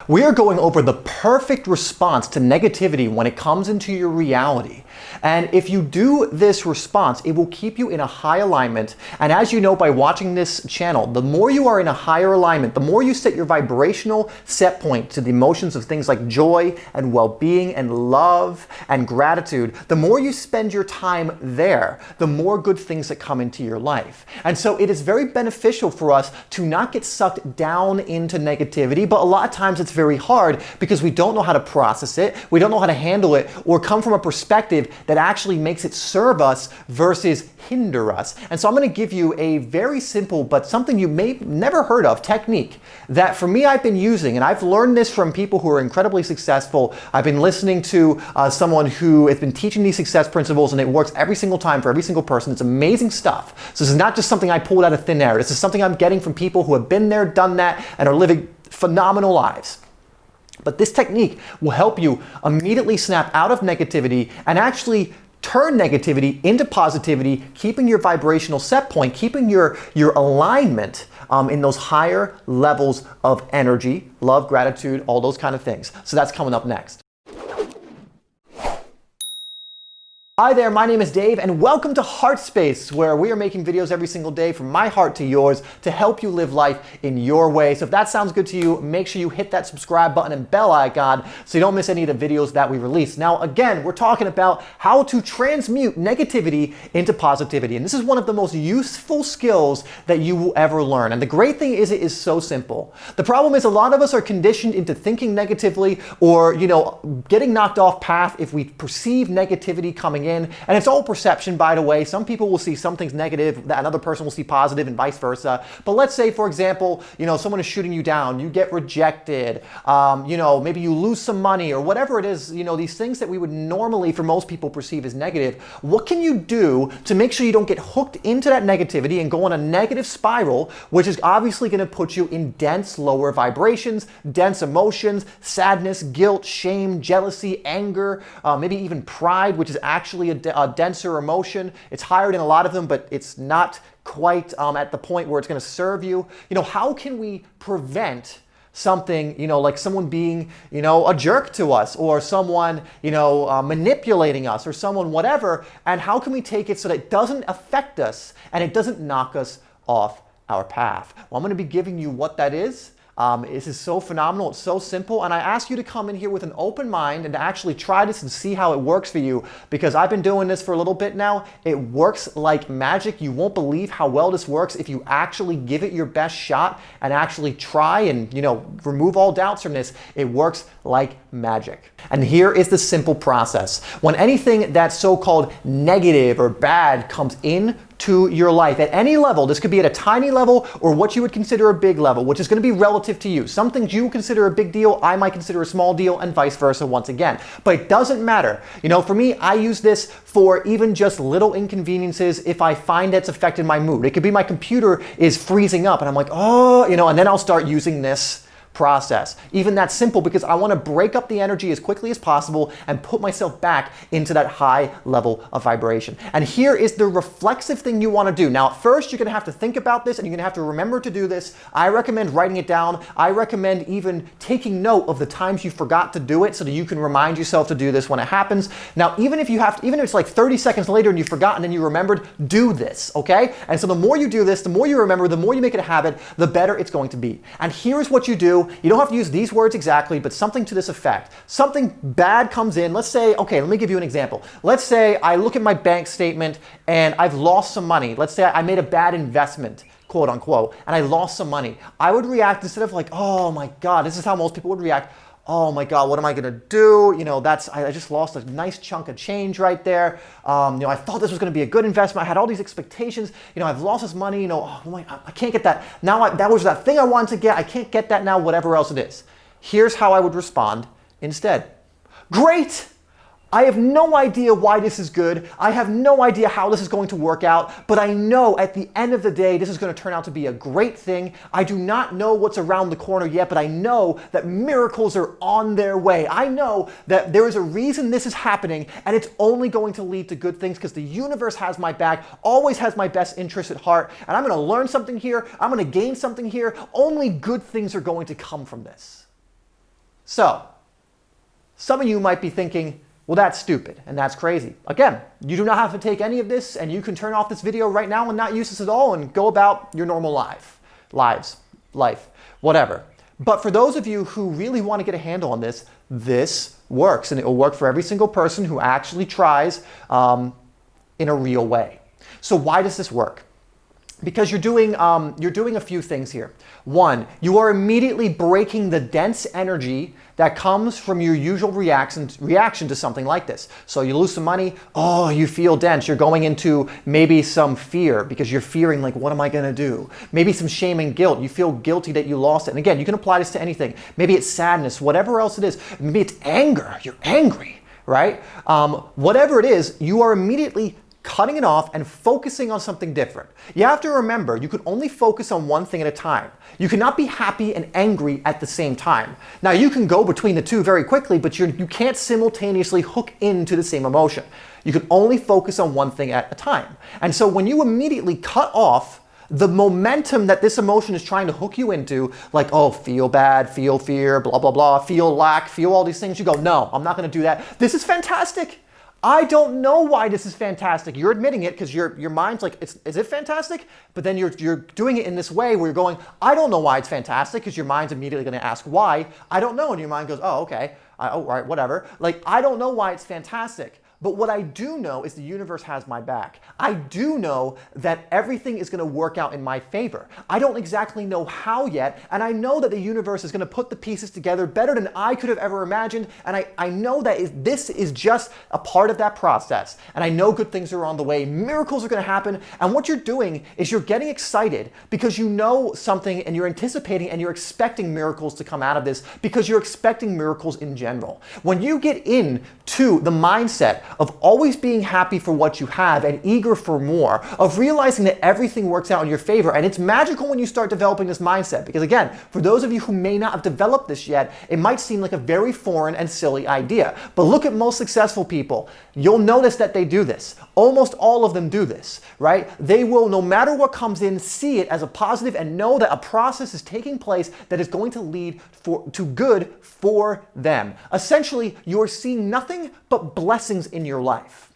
We are going over the perfect response to negativity when it comes into your reality. And if you do this response, it will keep you in a high alignment. And as you know by watching this channel, the more you are in a higher alignment, the more you set your vibrational set point to the emotions of things like joy and well-being and love and gratitude, the more you spend your time there, the more good things that come into your life. And so it is very beneficial for us to not get sucked down into negativity, but a lot of times it's very hard because we don't know how to process it, we don't know how to handle it, or come from a perspective that actually makes it serve us versus hinder us. And so I'm going to give you a very simple, but something you may never heard of, technique that for me I've been using, and I've learned this from people who are incredibly successful. I've been listening to someone who has been teaching these success principles, and it works every single time for every single person. It's amazing stuff. So this is not just something I pulled out of thin air. This is something I'm getting from people who have been there, done that, and are living phenomenal lives. But this technique will help you immediately snap out of negativity and actually turn negativity into positivity, keeping your vibrational set point, keeping your alignment in those higher levels of energy, love, gratitude, all those kind of things. So that's coming up next. Hi there, my name is Dave, and welcome to HeartSpace, where we are making videos every single day from my heart to yours to help you live life in your way. So if that sounds good to you, make sure you hit that subscribe button and bell icon so you don't miss any of the videos that we release. Now, again, we're talking about how to transmute negativity into positivity, and this is one of the most useful skills that you will ever learn. And the great thing is it is so simple. The problem is a lot of us are conditioned into thinking negatively or, getting knocked off path if we perceive negativity coming in. And it's all perception, by the way. Some people will see some things negative that another person will see positive and vice versa. But let's say, for example, someone is shooting you down, you get rejected, maybe you lose some money or whatever it is, these things that we would normally, for most people, perceive as negative. What can you do to make sure you don't get hooked into that negativity and go on a negative spiral, which is obviously going to put you in dense, lower vibrations, dense emotions, sadness, guilt, shame, jealousy, anger, maybe even pride, which is actually a denser emotion. It's higher than a lot of them, but it's not quite at the point where it's going to serve you. How can we prevent something, like someone being, a jerk to us, or someone, manipulating us, or someone whatever, and how can we take it so that it doesn't affect us and it doesn't knock us off our path? Well, I'm going to be giving you what that is. This is so phenomenal, it's so simple, and I ask you to come in here with an open mind and to actually try this and see how it works for you, because I've been doing this for a little bit now. It works like magic. You won't believe how well this works if you actually give it your best shot and actually try and, remove all doubts from this. It works like magic. And here is the simple process. When anything that's so-called negative or bad comes in to your life at any level, this could be at a tiny level or what you would consider a big level, which is going to be relative to you. Some things you consider a big deal, I might consider a small deal, and vice versa once again. But it doesn't matter. For me, I use this for even just little inconveniences if I find it's affected my mood. It could be my computer is freezing up and I'm like, and then I'll start using this process. Even that simple, because I want to break up the energy as quickly as possible and put myself back into that high level of vibration. And here is the reflexive thing you want to do. Now, at first, you're going to have to think about this and you're going to have to remember to do this. I recommend writing it down. I recommend even taking note of the times you forgot to do it so that you can remind yourself to do this when it happens. Now, even if it's like 30 seconds later and you forgot and then you remembered, do this, okay? And so the more you do this, the more you remember, the more you make it a habit, the better it's going to be. And here's what you do. You don't have to use these words exactly, but something to this effect. Something bad comes in. Let's say, okay, let me give you an example. Let's say I look at my bank statement and I've lost some money. Let's say I made a bad investment, quote unquote, and I lost some money. I would react instead of like, oh my God, this is how most people would react. Oh my God, what am I gonna do? I just lost a nice chunk of change right there. I thought this was gonna be a good investment. I had all these expectations. I've lost this money. I can't get that. Now that was that thing I wanted to get. I can't get that now, whatever else it is. Here's how I would respond instead. Great! I have no idea why this is good. I have no idea how this is going to work out, but I know at the end of the day, this is going to turn out to be a great thing. I do not know what's around the corner yet, but I know that miracles are on their way. I know that there is a reason this is happening, and it's only going to lead to good things because the universe has my back, always has my best interest at heart, and I'm going to learn something here. I'm going to gain something here. Only good things are going to come from this. So, some of you might be thinking, well, that's stupid and that's crazy. Again, you do not have to take any of this, and you can turn off this video right now and not use this at all and go about your normal life, whatever. But for those of you who really want to get a handle on this, this works, and it will work for every single person who actually tries in a real way. So why does this work? Because you're doing a few things here. One, you are immediately breaking the dense energy that comes from your usual reaction to something like this. So you lose some money, oh, you feel dense. You're going into maybe some fear because you're fearing like, what am I gonna do? Maybe some shame and guilt. You feel guilty that you lost it. And again, you can apply this to anything. Maybe it's sadness, whatever else it is. Maybe it's anger, you're angry, right? Whatever it is, you are immediately cutting it off and focusing on something different. You have to remember, you can only focus on one thing at a time. You cannot be happy and angry at the same time. Now, you can go between the two very quickly, but you can't simultaneously hook into the same emotion. You can only focus on one thing at a time. And so when you immediately cut off the momentum that this emotion is trying to hook you into, like, oh, feel bad, feel fear, blah, blah, blah, feel lack, feel all these things, you go, no, I'm not gonna do that. This is fantastic. I don't know why this is fantastic. You're admitting it because your mind's like, is it fantastic? But then you're doing it in this way where you're going, I don't know why it's fantastic, because your mind's immediately going to ask why. I don't know. And your mind goes, oh, okay. Oh, right, whatever. Like, I don't know why it's fantastic. But what I do know is the universe has my back. I do know that everything is going to work out in my favor. I don't exactly know how yet, and I know that the universe is going to put the pieces together better than I could have ever imagined, and I know that this is just a part of that process, and I know good things are on the way. Miracles are going to happen, and what you're doing is you're getting excited because you know something, and you're anticipating and you're expecting miracles to come out of this because you're expecting miracles in general. When you get into the mindset of always being happy for what you have and eager for more, of realizing that everything works out in your favor. And it's magical when you start developing this mindset, because again, for those of you who may not have developed this yet, it might seem like a very foreign and silly idea. But look at most successful people. You'll notice that they do this. Almost all of them do this, right? They will, no matter what comes in, see it as a positive and know that a process is taking place that is going to lead to good for them. Essentially, you are seeing nothing but blessings in your life.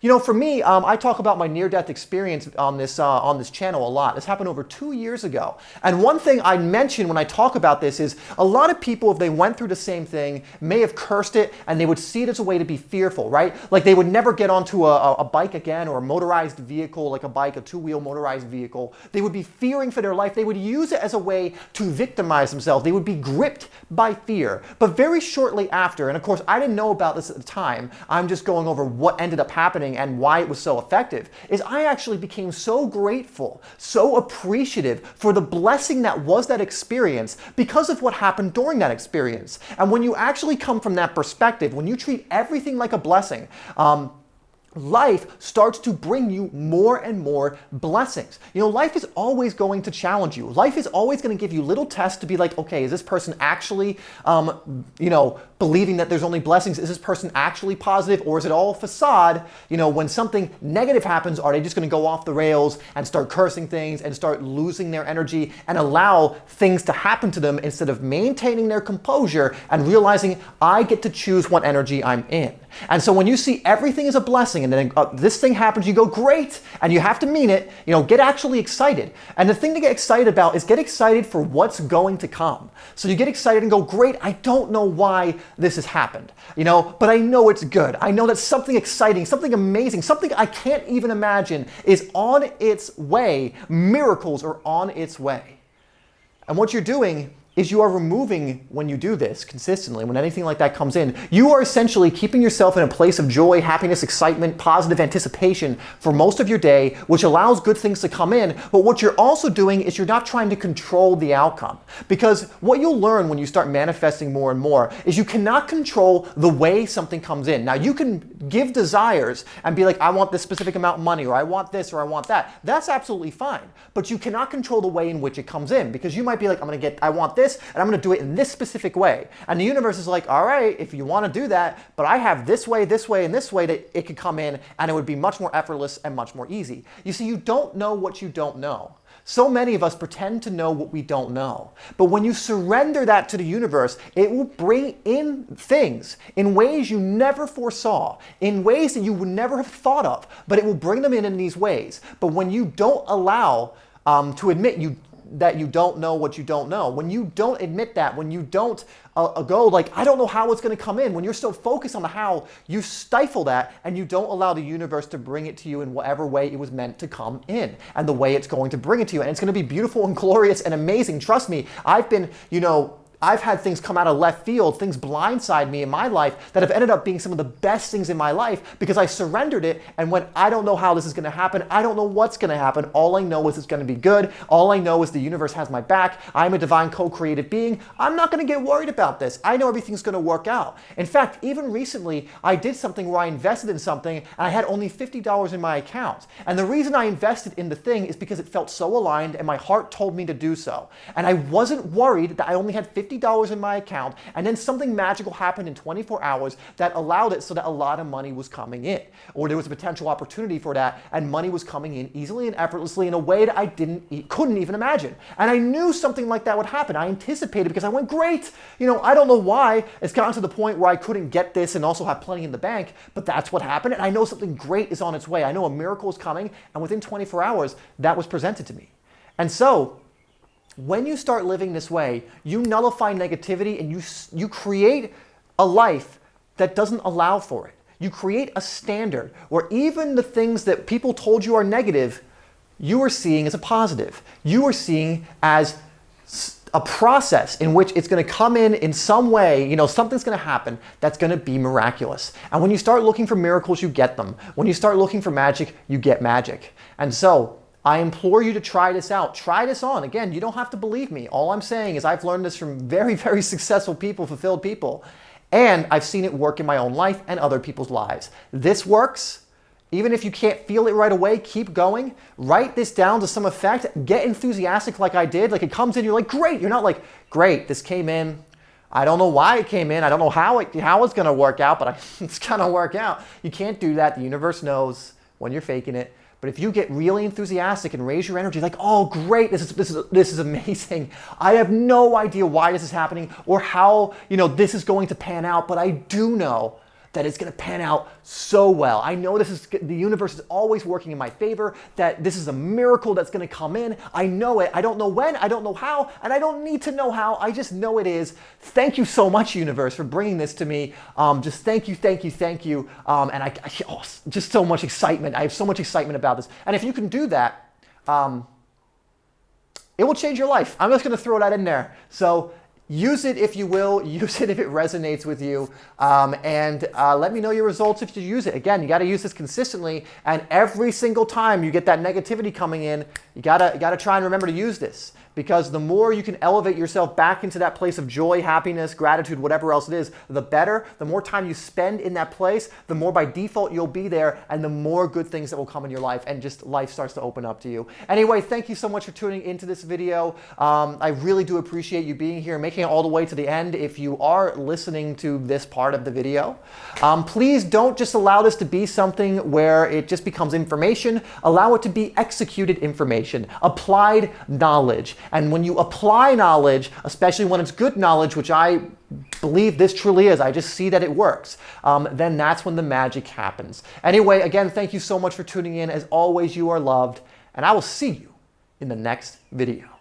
You know, for me, I talk about my near-death experience on this channel a lot. This happened over 2 years ago. And one thing I mention when I talk about this is a lot of people, if they went through the same thing, may have cursed it, and they would see it as a way to be fearful, right? Like they would never get onto a bike again, or a motorized vehicle, like a bike, a two-wheel motorized vehicle. They would be fearing for their life. They would use it as a way to victimize themselves. They would be gripped by fear. But very shortly after, and of course, I didn't know about this at the time, I'm just going over what ended up happening and why it was so effective, is I actually became so grateful, so appreciative for the blessing that was that experience because of what happened during that experience. And when you actually come from that perspective, when you treat everything like a blessing, life starts to bring you more and more blessings. You know, life is always going to challenge you. Life is always going to give you little tests to be like, okay, is this person actually, believing that there's only blessings? Is this person actually positive, or is it all facade? You know, when something negative happens, are they just going to go off the rails and start cursing things and start losing their energy and allow things to happen to them instead of maintaining their composure and realizing I get to choose what energy I'm in? And so when you see everything is a blessing and then this thing happens, you go, great, and you have to mean it, you know, get actually excited. And the thing to get excited about is get excited for what's going to come. So you get excited and go, great, I don't know why this has happened, you know, but I know it's good. I know that something exciting, something amazing, something I can't even imagine is on its way. Miracles are on its way. And what you're doing is you are removing, when you do this consistently, when anything like that comes in, you are essentially keeping yourself in a place of joy, happiness, excitement, positive anticipation for most of your day, which allows good things to come in. But what you're also doing is you're not trying to control the outcome. Because what you'll learn when you start manifesting more and more is you cannot control the way something comes in. Now, you can give desires and be like, I want this specific amount of money, or I want this, or I want that. That's absolutely fine. But you cannot control the way in which it comes in, because you might be like, I want this, this, and I'm going to do it in this specific way. And the universe is like, all right, if you want to do that, but I have this way, and this way that it could come in, and it would be much more effortless and much more easy. You see, you don't know what you don't know. So many of us pretend to know what we don't know. But when you surrender that to the universe, it will bring in things in ways you never foresaw, in ways that you would never have thought of, but it will bring them in these ways. But when you don't allow to admit that you don't know what you don't know, when you don't admit that, when you don't go like, I don't know how it's going to come in, when you're so focused on the how, you stifle that and you don't allow the universe to bring it to you in whatever way it was meant to come in and the way it's going to bring it to you. And it's going to be beautiful and glorious and amazing. Trust me, I've had things come out of left field, things blindside me in my life that have ended up being some of the best things in my life because I surrendered it and went, I don't know how this is going to happen. I don't know what's going to happen. All I know is it's going to be good. All I know is the universe has my back. I'm a divine co-created being. I'm not going to get worried about this. I know everything's going to work out. In fact, even recently, I did something where I invested in something and I had only $50 in my account. And the reason I invested in the thing is because it felt so aligned and my heart told me to do so. And I wasn't worried that I only had $50 in my account, and then something magical happened in 24 hours that allowed it so that a lot of money was coming in, or there was a potential opportunity for that, and money was coming in easily and effortlessly in a way that I couldn't even imagine. And I knew something like that would happen. I anticipated because I went, great. I don't know why it's gotten to the point where I couldn't get this and also have plenty in the bank, but that's what happened. And I know something great is on its way. I know a miracle is coming, and within 24 hours, that was presented to me. And so, when you start living this way, you nullify negativity and you create a life that doesn't allow for it. You create a standard where even the things that people told you are negative, you are seeing as a positive. You are seeing as a process in which it's going to come in some way, something's going to happen that's going to be miraculous. And when you start looking for miracles, you get them. When you start looking for magic, you get magic. And so, I implore you to try this out. Try this on. Again, you don't have to believe me. All I'm saying is I've learned this from very, very successful people, fulfilled people, and I've seen it work in my own life and other people's lives. This works. Even if you can't feel it right away, keep going. Write this down to some effect. Get enthusiastic like I did. Like it comes in, you're like, great. You're not like, great, this came in. I don't know why it came in. I don't know how it's going to work out, but it's going to work out. You can't do that. The universe knows when you're faking it. But if you get really enthusiastic and raise your energy, like, oh, great, this is amazing. I have no idea why this is happening or how, this is going to pan out, but I do know that it's going to pan out so well. I know the universe is always working in my favor, that this is a miracle that's going to come in. I know it. I don't know when, I don't know how, and I don't need to know how. I just know it is. Thank you so much, universe, for bringing this to me. Just thank you. And just so much excitement. I have so much excitement about this. And if you can do that, it will change your life. I'm just going to throw that in there. So use it if you will. Use it if it resonates with you. And let me know your results if you use it. Again, you got to use this consistently. And every single time you get that negativity coming in, you gotta try and remember to use this. Because the more you can elevate yourself back into that place of joy, happiness, gratitude, whatever else it is, the better. The more time you spend in that place, the more by default you'll be there, and the more good things that will come in your life, and just life starts to open up to you. Anyway, thank you so much for tuning into this video. I really do appreciate you being here, making it all the way to the end. If you are listening to this part of the video, please don't just allow this to be something where it just becomes information. Allow it to be executed information, applied knowledge. And when you apply knowledge, especially when it's good knowledge, which I believe this truly is, I just see that it works, then that's when the magic happens. Anyway, again, thank you so much for tuning in. As always, you are loved, and I will see you in the next video.